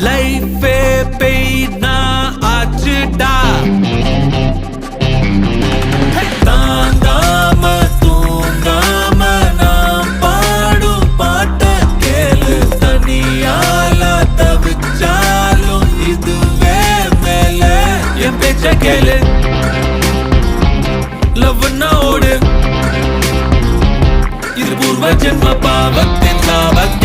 லைஃபே பெய்னா ஆச்சுடா தாங்காம தூங்காம நாம் பாடும் பாட்ட கேளு தனியால தவிச்சாலும் இதுவே மேல என் பேச்ச கேளு லவ்னா ஓடு இது பூர்வ ஜென்ம பாவத்தின் லாபத்தின்